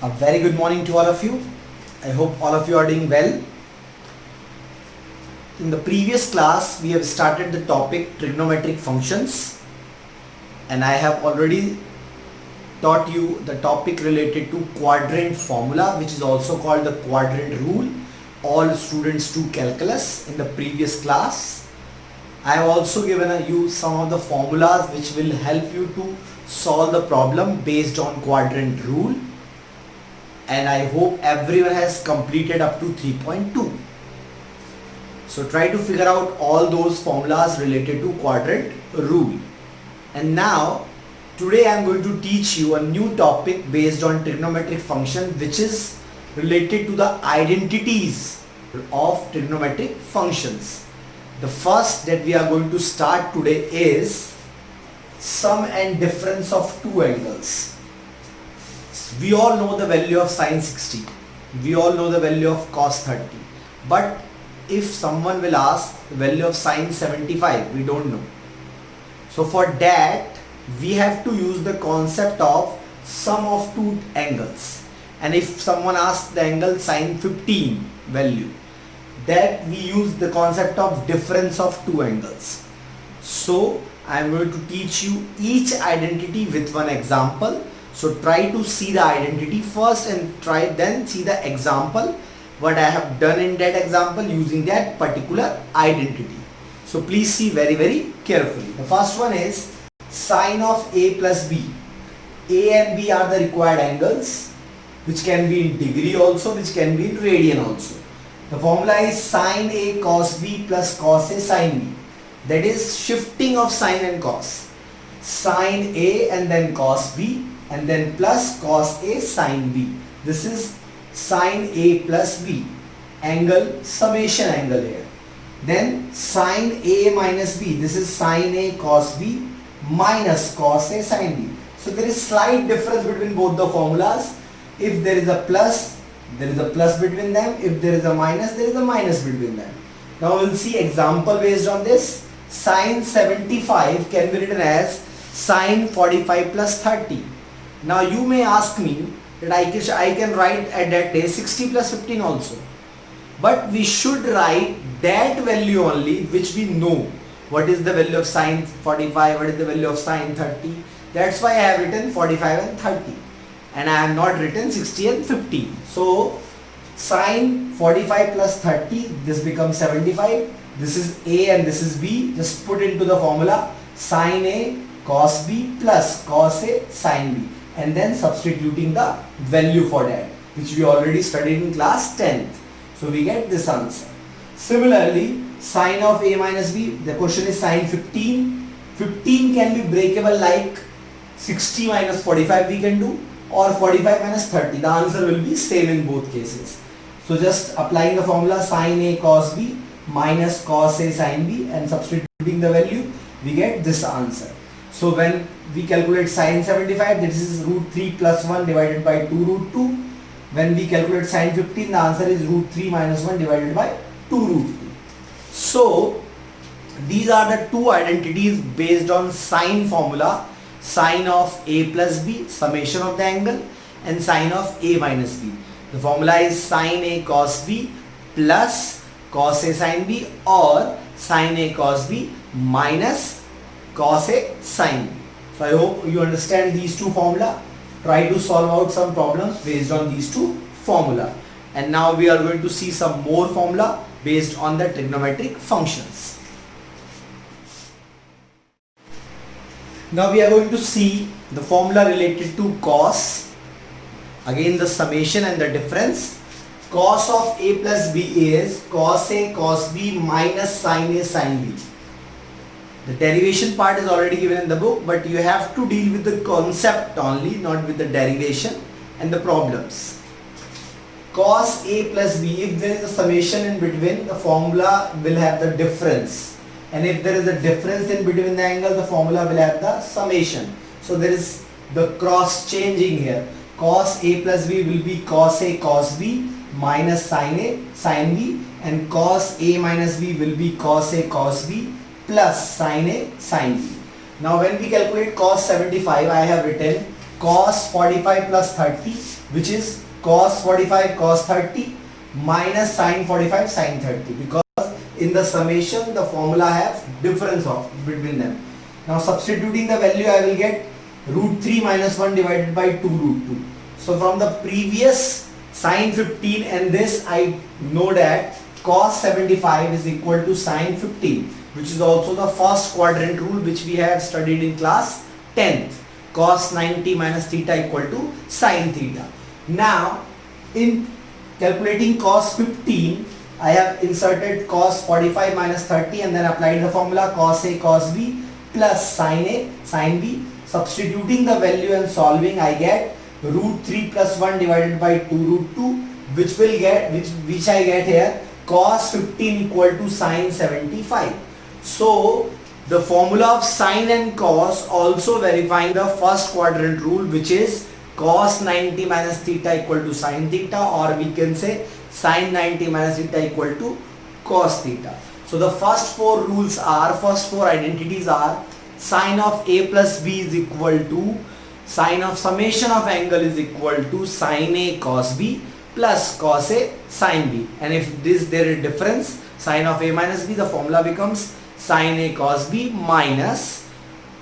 A very good morning to all of you. I hope all of you are doing well. In the previous class, we have started the topic trigonometric functions, and I have already taught you the topic related to quadrant formula, which is also called the quadrant rule. All students do calculus in the previous class. I have also given you some of the formulas which will help you to solve the problem based on quadrant rule. And I hope everyone has completed up to 3.2. So try to figure out all those formulas related to quadrant rule. And now today I am going to teach you a new topic based on trigonometric function, which is related to the identities of trigonometric functions. The first that we are going to start today is sum and difference of two angles. We all know the value of sine 60. We all know the value of cos 30. But if someone will ask the value of sine 75, we don't know. So for that, we have to use the concept of sum of two angles. And if someone asks the angle sine 15 value, that we use the concept of difference of two angles. So I am going to teach you each identity with one example. So try to see the identity first and then see the example, what I have done in that example using that particular identity. So please see very carefully. The first one is sine of A plus B. A and B are the required angles, which can be in degree also, which can be in radian also. The formula is sine A cos B plus cos A sine B. That is shifting of sine and cos. Sine A and then cos B and then plus cos A sine B. This is sine A plus B. Angle, summation angle here. Then sine A minus B. This is sine A cos B minus cos A sine B. So there is slight difference between both the formulas. If there is a plus, there is a plus between them. If there is a minus, there is a minus between them. Now we will see example based on this. Sine 75 can be written as sine 45 plus 30. Now you may ask me that I can write at that day 60 plus 15 also. But we should write that value only which we know. What is the value of sine 45? What is the value of sine 30? That's why I have written 45 and 30. And I have not written 60 and 15. So sine 45 plus 30, this becomes 75. This is A and this is B. Just put into the formula sine A cos B plus cos A sine B. And then substituting the value for that, which we already studied in class 10th. So we get this answer. Similarly, sine of A minus B, the question is sine 15. 15 can be breakable like 60 minus 45 we can do, or 45 minus 30. The answer will be same in both cases. So just applying the formula sine A cos B minus cos A sine B and substituting the value, we get this answer. So when we calculate sine 75, this is root 3 plus 1 divided by 2 root 2. When we calculate sine 15, the answer is root 3 minus 1 divided by 2 root 2. So these are the two identities based on sine formula. Sine of A plus B, summation of the angle, and sine of A minus B. The formula is sine A cos B plus cos A sine B, or sine A cos B minus cos A sine B. So I hope you understand these two formula. Try to solve out some problems based on these two formula. And now we are going to see some more formula based on the trigonometric functions. Now we are going to see the formula related to cos. Again the summation and the difference. Cos of A plus B is cos A cos B minus sin A sin B. The derivation part is already given in the book, but you have to deal with the concept only, not with the derivation and the problems. Cos A plus B, if there is a summation in between, the formula will have the difference. And if there is a difference in between the angle, the formula will have the summation. So there is the cross changing here. Cos A plus B will be cos A cos B minus sin A sin B, and cos A minus B will be cos A cos B plus sin A sin B. Now when we calculate cos 75, I have written cos 45 plus 30, which is cos 45 cos 30 minus sin 45 sin 30, because in the summation the formula have difference of between them. Now substituting the value, I will get root 3 minus 1 divided by 2 root 2. So from the previous sin 15 and this, I know that cos 75 is equal to sin 15, which is also the first quadrant rule which we have studied in class 10th. Cos 90 minus theta equal to sin theta. Now in calculating cos 15, I have inserted cos 45 minus 30 and then applied the formula cos A cos B plus sin A sin B. Substituting the value and solving, I get root 3 plus 1 divided by 2 root 2, which I get here cos 15 equal to sin 75. So the formula of sin and cos also verifying the first quadrant rule, which is cos 90 minus theta equal to sin theta, or we can say sin 90 minus theta equal to cos theta. So the first four identities are sin of A plus B is equal to sin of summation of angle is equal to sin A cos B plus cos A sin B, and if there is difference sin of A minus B, the formula becomes sin A cos B minus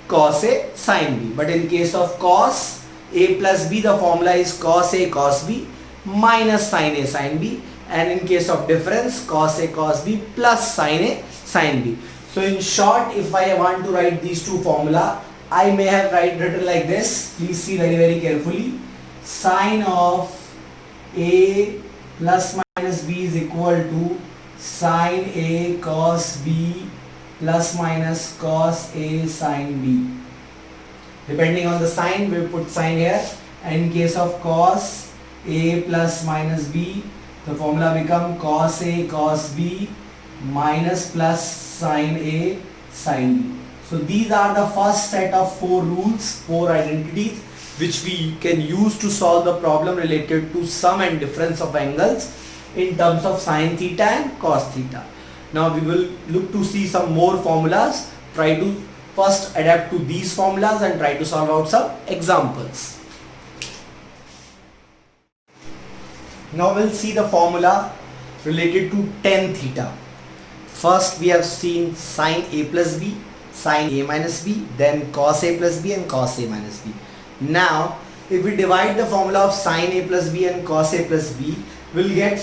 cos A sin B. But in case of cos A plus B, the formula is cos A cos B minus sin A sin B, and in case of difference cos A cos B plus sin A sin B. So in short, if I want to write these two formula, I may have written like this. Please see very carefully. Sin of A plus minus B is equal to sin A cos B plus minus cos A sin B. Depending on the sign, we put sign here. And in case of cos A plus minus B, the formula become cos A cos B minus plus sin A sin B. So these are the first set of four rules, four identities, which we can use to solve the problem related to sum and difference of angles in terms of sin theta and cos theta. Now we will look to see some more formulas, try to first adapt to these formulas and try to solve out some examples. Now we'll see the formula related to tan theta. First we have seen sin A plus B, sin A minus B, then cos A plus B and cos A minus B. Now if we divide the formula of sin A plus B and cos A plus B, we'll get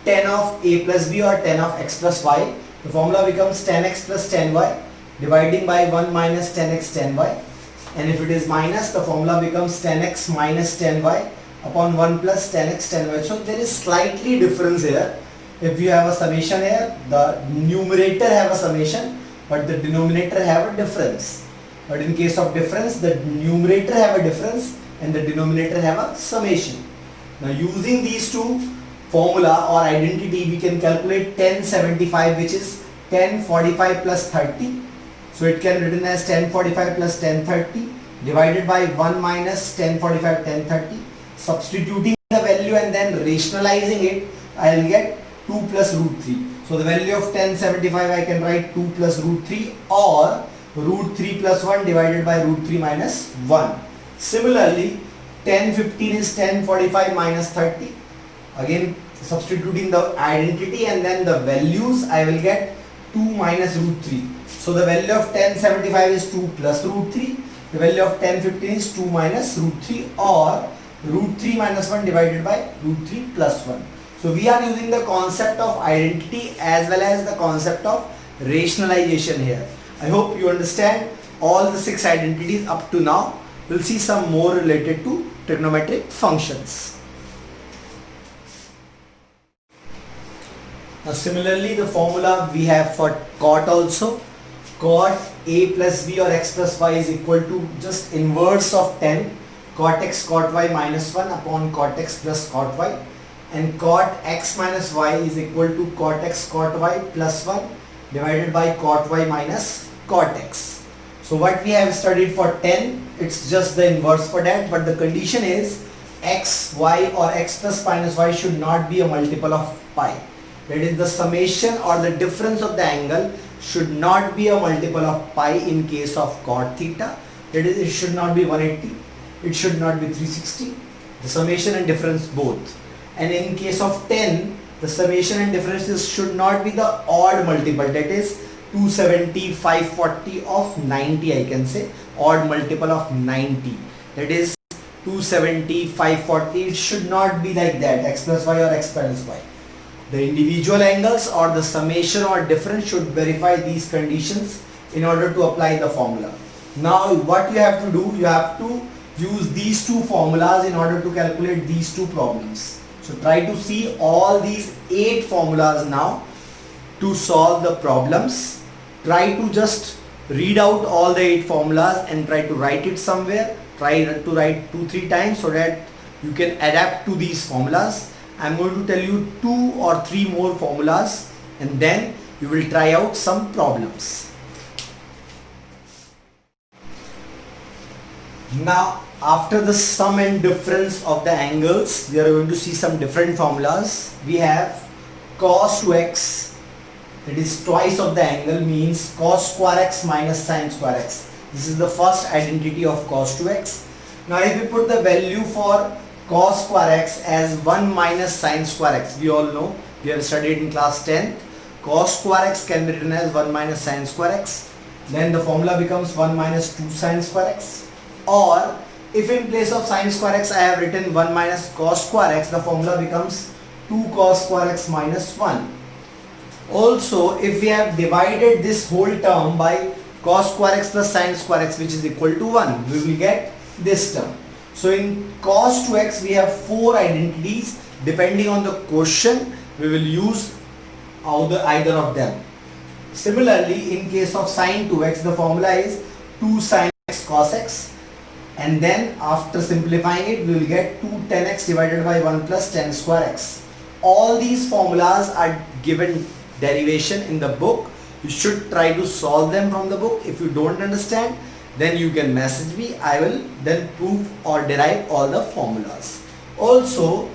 tan of A plus B or tan of x plus y. The formula becomes tan x plus tan y, dividing by 1 minus tan x tan y, and if it is minus, the formula becomes tan x minus tan y upon 1 plus tan x tan y. So there is slightly difference here. If you have a summation here, the numerator have a summation but the denominator have a difference. But in case of difference, the numerator have a difference and the denominator have a summation. Now using these two formula or identity, we can calculate tan 75, which is tan 45 plus 30. So it can be written as tan 45 plus tan 30 divided by 1 minus tan 45 tan 30. Substituting the value and then rationalizing it, I will get 2 plus root 3. So the value of tan 75 I can write 2 plus root 3 or root 3 plus 1 divided by root 3 minus 1. Similarly, tan 15 is tan 45 minus 30. Again substituting the identity and then the values, I will get 2 minus root 3. So the value of tan 75 is 2 plus root 3. The value of tan 15 is 2 minus root 3 or root 3 minus 1 divided by root 3 plus 1. So we are using the concept of identity as well as the concept of rationalization here. I hope you understand all the 6 identities up to now. We'll see some more related to trigonometric functions. Now similarly, the formula we have for cot also. Cot A plus B or x plus y is equal to just inverse of tan cot x cot y minus 1 upon cot x plus cot y, and cot x minus y is equal to cot x cot y plus 1 divided by cot y minus cot x. So what we have studied for tan, it's just the inverse for that, but the condition is x, y or x plus minus y should not be a multiple of pi. That is, the summation or the difference of the angle should not be a multiple of pi in case of cot theta. That is, it should not be 180. it should not be 360. The summation and difference both. And in case of 10, the summation and differences should not be the odd multiple, that is 270, 540 of 90, I can say odd multiple of 90, that is 270, 540. It should not be like that, x plus y or x minus y. The individual angles or the summation or difference should verify these conditions in order to apply the formula. Now what you have to do, you have to use these two formulas in order to calculate these two problems. So try to see all these 8 formulas now to solve the problems. Try to just read out all the 8 formulas and try to write it somewhere. Try to write 2-3 times so that you can adapt to these formulas. I am going to tell you 2 or 3 more formulas and then you will try out some problems. Now after the sum and difference of the angles, we are going to see some different formulas. We have cos 2x, that is twice of the angle, means cos square x minus sin square x. This is the first identity of cos 2x. Now if we put the value for cos square x as 1 minus sin square x, we all know, we have studied in class 10, cos square x can be written as 1 minus sin square x. Then the formula becomes 1 minus 2 sin square x. Or if in place of sin square x I have written 1 minus cos square x, the formula becomes 2 cos square x minus 1. Also, if we have divided this whole term by cos square x plus sin square x, which is equal to 1, we will get this term. So in cos 2x we have 4 identities. Depending on the question, we will use either of them. Similarly, in case of sin 2x, the formula is 2 sin x cos x. And then after simplifying it, we will get 2 tan x divided by 1 plus tan square x. All these formulas are given derivation in the book. You should try to solve them from the book. If you don't understand, then you can message me. I will then prove or derive all the formulas. Also,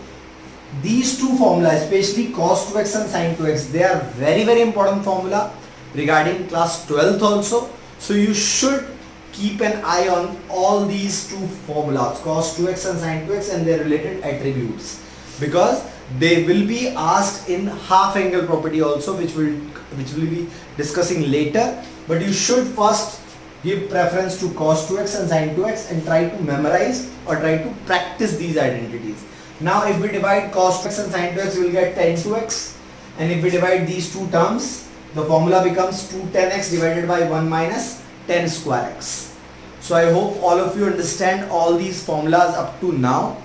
these two formulas, especially cos 2x and sin 2x, they are very important formula regarding class 12th also. So you should keep an eye on all these two formulas, cos 2x and sin 2x, and their related attributes, because they will be asked in half angle property also, which will be discussing later. But you should first give preference to cos 2x and sin 2x and try to memorize or try to practice these identities. Now if we divide cos 2x and sin 2x, we will get tan 2x, and if we divide these two terms, the formula becomes 2 tan x divided by 1 minus tan square x. So I hope all of you understand all these formulas up to now.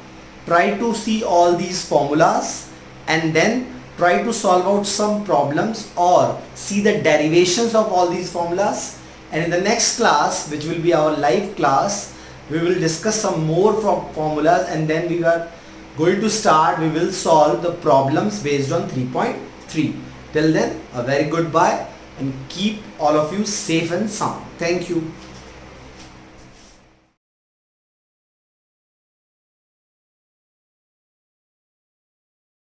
Try to see all these formulas and then try to solve out some problems or see the derivations of all these formulas. And in the next class, which will be our live class, we will discuss some more formulas, and then we will solve the problems based on 3.3. Till then, a very goodbye and keep all of you safe and sound. Thank you.